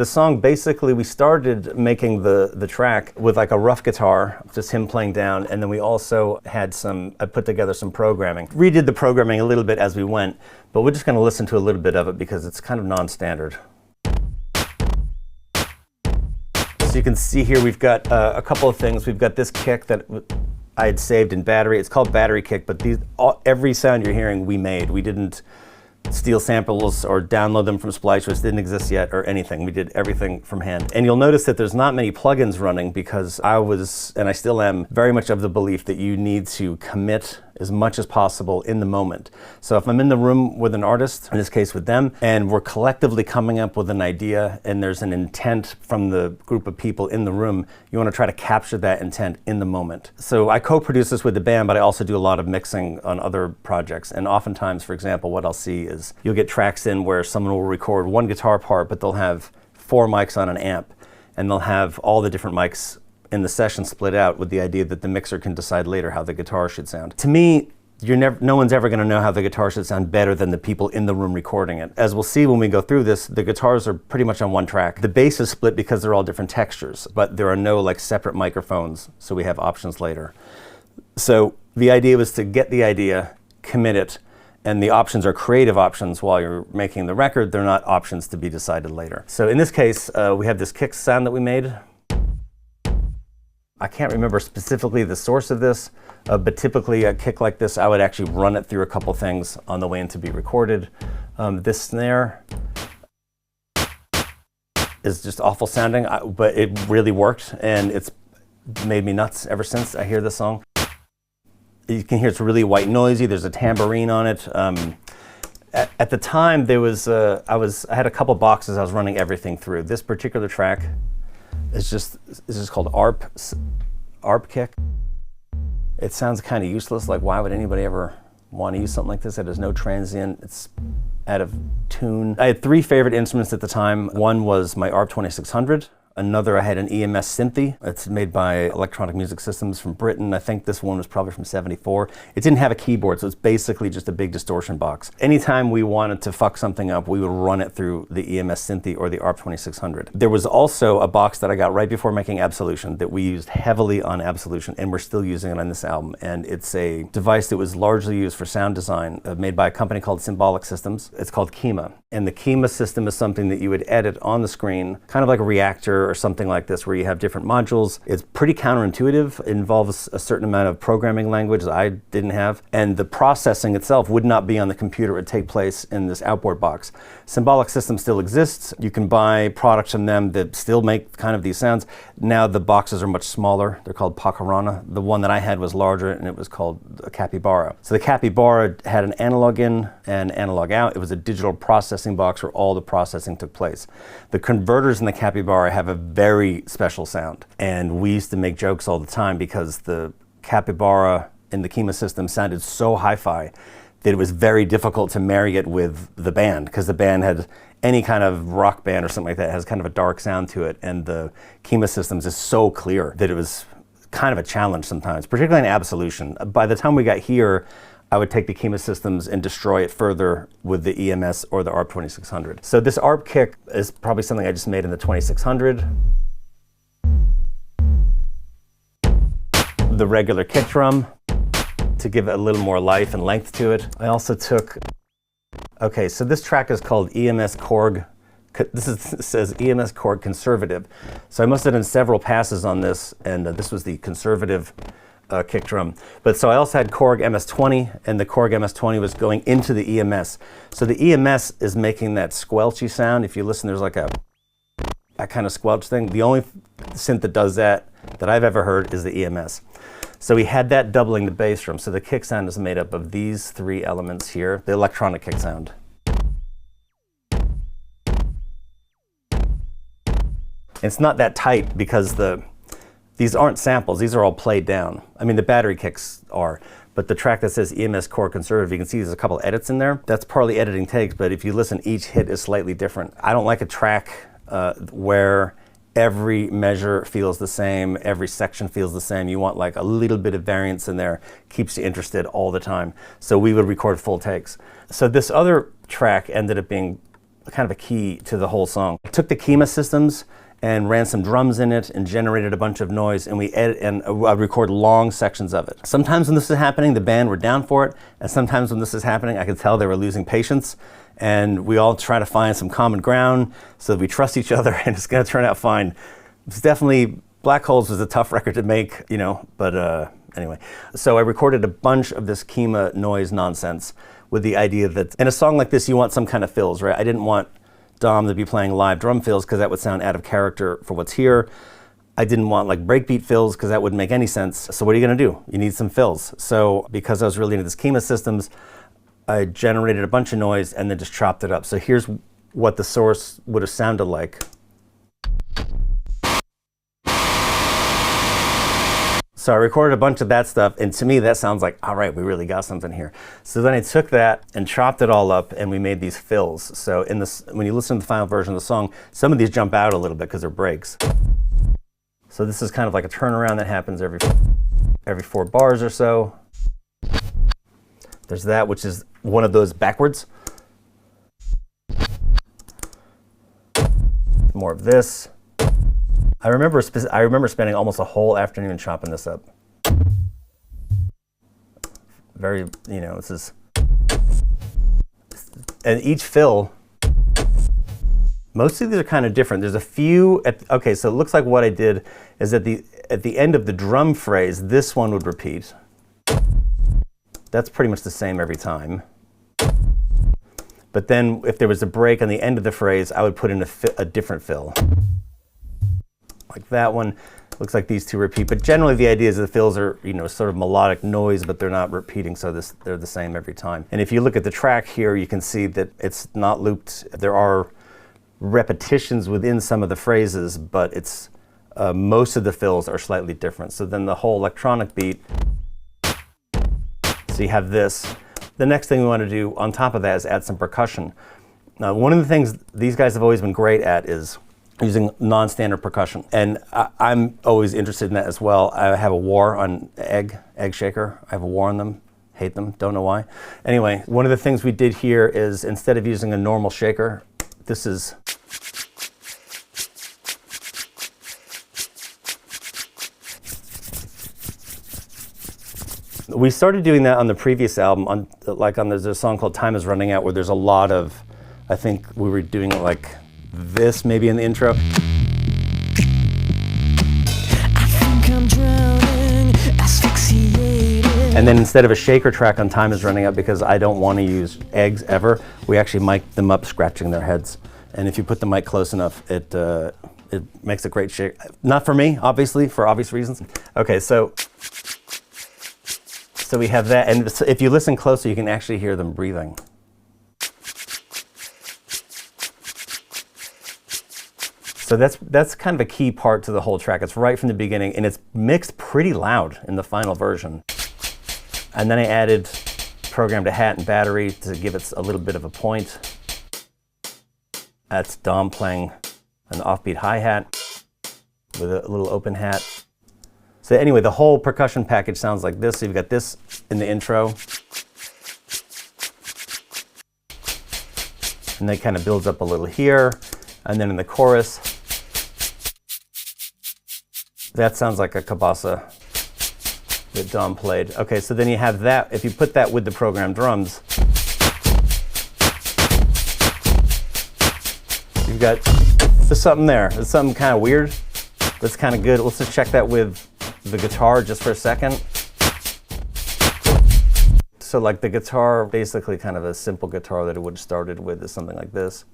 The song, basically, we started making the track with like a rough guitar, just him playing down, and then we also had I put together some programming. Redid the programming a little bit as we went, but we're just going to listen to a little bit of it because it's kind of non-standard. So you can see here we've got a couple of things. We've got this kick that I had saved in Battery. It's called Battery Kick, but every sound you're hearing we made. We didn't steal samples or download them from Splice, which didn't exist yet, or anything. We did everything from hand. And you'll notice that there's not many plugins running because I was, and I still am, very much of the belief that you need to commit as much as possible in the moment. So if I'm in the room with an artist, in this case with them, and we're collectively coming up with an idea and there's an intent from the group of people in the room, you want to try to capture that intent in the moment. So I co-produce this with the band, but I also do a lot of mixing on other projects. And oftentimes, for example, what I'll see is you'll get tracks in where someone will record one guitar part, but they'll have 4 mics on an amp, and they'll have all the different mics in the session split out with the idea that the mixer can decide later how the guitar should sound. To me, no one's ever going to know how the guitar should sound better than the people in the room recording it. As we'll see when we go through this, the guitars are pretty much on one track. The bass is split because they're all different textures, but there are no like separate microphones, so we have options later. So the idea was to get the idea, commit it, and the options are creative options while you're making the record. They're not options to be decided later. So in this case, we have this kick sound that we made. I can't remember specifically the source of this, but typically a kick like this, I would actually run it through a couple things on the way in to be recorded. This snare is just awful sounding, but it really worked, and it's made me nuts ever since I hear this song. You can hear it's really white noisy. There's a tambourine on it. At the time, there was I had a couple boxes I was running everything through. This particular track is just called ARP kick. It sounds kind of useless. Like, why would anybody ever want to use something like this? It has no transient. It's out of tune. I had 3 favorite instruments at the time. One was my ARP 2600. Another, I had an EMS Synthy. It's made by Electronic Music Systems from Britain. I think this one was probably from '74. It didn't have a keyboard, so it's basically just a big distortion box. Anytime we wanted to fuck something up, we would run it through the EMS Synthy or the ARP 2600. There was also a box that I got right before making Absolution that we used heavily on Absolution, and we're still using it on this album. And it's a device that was largely used for sound design, made by a company called Symbolic Systems. It's called Kima. And the Kima system is something that you would edit on the screen, kind of like a reactor or something like this, where you have different modules. It's pretty counterintuitive. It involves a certain amount of programming language that I didn't have, and the processing itself would not be on the computer. It would take place in this outboard box. Symbolic System still exists. You can buy products from them that still make kind of these sounds. Now the boxes are much smaller. They're called Pacarana. The one that I had was larger, and it was called a Capybara. So the Capybara had an analog in and analog out. It was a digital processing box where all the processing took place. The converters in the Capybara have a very special sound, and we used to make jokes all the time because the Capybara in the Kima system sounded so hi-fi that it was very difficult to marry it with the band, because the band had any kind of rock band or something like that has kind of a dark sound to it, and the Kima systems is so clear that it was kind of a challenge sometimes, particularly in Absolution. By the time we got here, I would take the Kima systems and destroy it further with the EMS or the ARP 2600. So this ARP kick is probably something I just made in the 2600. The regular kick drum to give it a little more life and length to it. I also took, okay, so this track is called EMS Korg. It says EMS Korg Conservative. So I must have done several passes on this, and this was the conservative kick drum. But so I also had Korg MS-20, and the Korg MS-20 was going into the EMS. So the EMS is making that squelchy sound. If you listen, there's like that kind of squelch thing. The only synth that does that I've ever heard is the EMS. So we had that doubling the bass drum. So the kick sound is made up of these 3 elements here, the electronic kick sound. It's not that tight because these aren't samples, these are all played down. I mean, the battery kicks are, but the track that says EMS Korg Conservative, you can see there's a couple edits in there. That's partly editing takes, but if you listen, each hit is slightly different. I don't like a track where every measure feels the same, every section feels the same. You want like a little bit of variance in there, keeps you interested all the time. So we would record full takes. So this other track ended up being kind of a key to the whole song. I took the Kima systems and ran some drums in it and generated a bunch of noise, and we edit and record long sections of it. Sometimes when this is happening, the band were down for it, and sometimes when this is happening, I could tell they were losing patience, and we all try to find some common ground so that we trust each other, and it's gonna turn out fine. It's definitely, Black Holes was a tough record to make, you know, but anyway. So I recorded a bunch of this Kima noise nonsense with the idea that in a song like this, you want some kind of fills, right? I didn't want Dom to be playing live drum fills because that would sound out of character for what's here. I didn't want like breakbeat fills because that wouldn't make any sense. So what are you gonna do? You need some fills. So because I was really into this Kima systems, I generated a bunch of noise and then just chopped it up. So here's what the source would have sounded like. So I recorded a bunch of that stuff, and to me that sounds like, all right, we really got something here. So then I took that and chopped it all up, and we made these fills. So in this, when you listen to the final version of the song, some of these jump out a little bit because they're breaks. So this is kind of like a turnaround that happens every 4 bars or so. There's that, which is one of those backwards. More of this. I remember spending almost a whole afternoon chopping this up. Very, you know, this is, and each fill, most of these are kind of different. There's a few, okay, so it looks like what I did is at the end of the drum phrase, this one would repeat. That's pretty much the same every time. But then if there was a break on the end of the phrase, I would put in a different fill. Like that one. Looks like these two repeat, but generally the idea is the fills are, you know, sort of melodic noise, but they're not repeating, so they're the same every time. And if you look at the track here, you can see that it's not looped. There are repetitions within some of the phrases, but it's most of the fills are slightly different. So then the whole electronic beat, so you have this. The next thing we want to do on top of that is add some percussion. Now, one of the things these guys have always been great at is using non-standard percussion. And I'm always interested in that as well. I have a war on egg shaker. I have a war on them, hate them, don't know why. Anyway, one of the things we did here is instead of using a normal shaker, this is, we started doing that on the previous album, there's a song called Time Is Running Out where there's a lot of, I think we were doing it like this maybe in the intro. I think I'm drowning, asphyxiated. And then instead of a shaker track on Time Is Running Out, because I don't want to use eggs ever, we actually mic them up scratching their heads. And if you put the mic close enough, it makes a great shake. Not for me, obviously, for obvious reasons. Okay, so we have that, and if you listen closer, you can actually hear them breathing. So that's kind of a key part to the whole track. It's right from the beginning, and it's mixed pretty loud in the final version. And then I added programmed a hat and battery to give it a little bit of a point. That's Dom playing an offbeat hi-hat with a little open hat. So anyway, the whole percussion package sounds like this. So you've got this in the intro. And then it kind of builds up a little here. And then in the chorus, that sounds like a cabasa that Dom played. Okay, so then you have that. If you put that with the programmed drums, you've got there's something there. There's something kind of weird. That's kind of good. Let's just check that with the guitar just for a second. So like the guitar, basically kind of a simple guitar that it would have started with is something like this.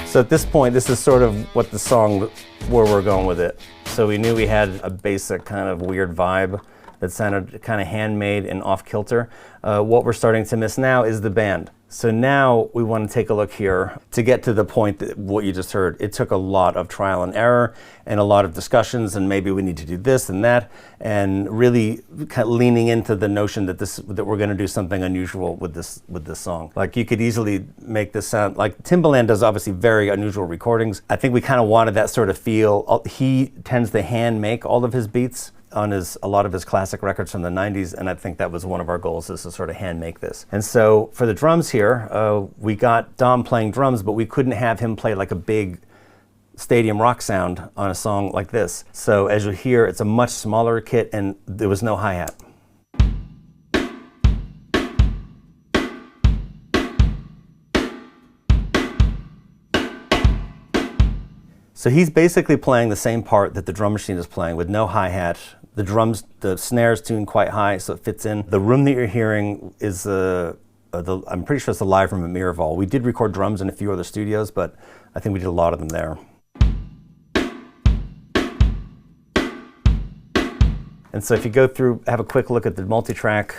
So at this point, this is sort of what the song, where we're going with it. So we knew we had a basic kind of weird vibe that sounded kind of handmade and off-kilter. What we're starting to miss now is the band. So now we want to take a look here to get to the point that what you just heard. It took a lot of trial and error and a lot of discussions, and maybe we need to do this and that, and really kind of leaning into the notion that we're going to do something unusual with this song. Like you could easily make this sound like Timbaland does obviously very unusual recordings. I think we kind of wanted that sort of feel. He tends to hand make all of his beats. on a lot of his classic records from the 90s, and I think that was one of our goals, is to sort of hand make this. And so for the drums here, we got Dom playing drums, but we couldn't have him play like a big stadium rock sound on a song like this. So as you hear, it's a much smaller kit, and there was no hi-hat. So he's basically playing the same part that the drum machine is playing with no hi-hat. The drums, the snare's tuned quite high, so it fits in. The room that you're hearing is I'm pretty sure it's the live room at Miraval. We did record drums in a few other studios, but I think we did a lot of them there. And so if you go through, have a quick look at the multi-track,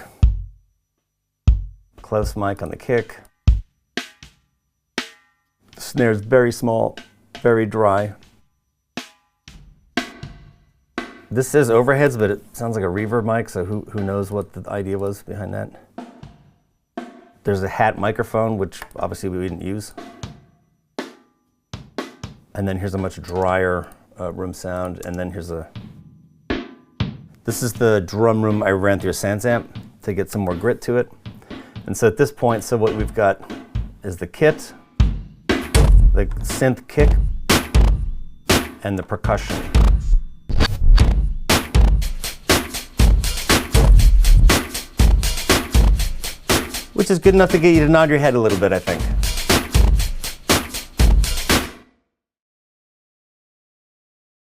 close mic on the kick. The snare's very small, very dry. This says overheads, but it sounds like a reverb mic, so who knows what the idea was behind that. There's a hat microphone, which obviously we didn't use. And then here's a much drier room sound, and then here's this is the drum room I ran through a Sans amp to get some more grit to it. And so at this point, so what we've got is the kit, the synth kick, and the percussion. Which is good enough to get you to nod your head a little bit, I think.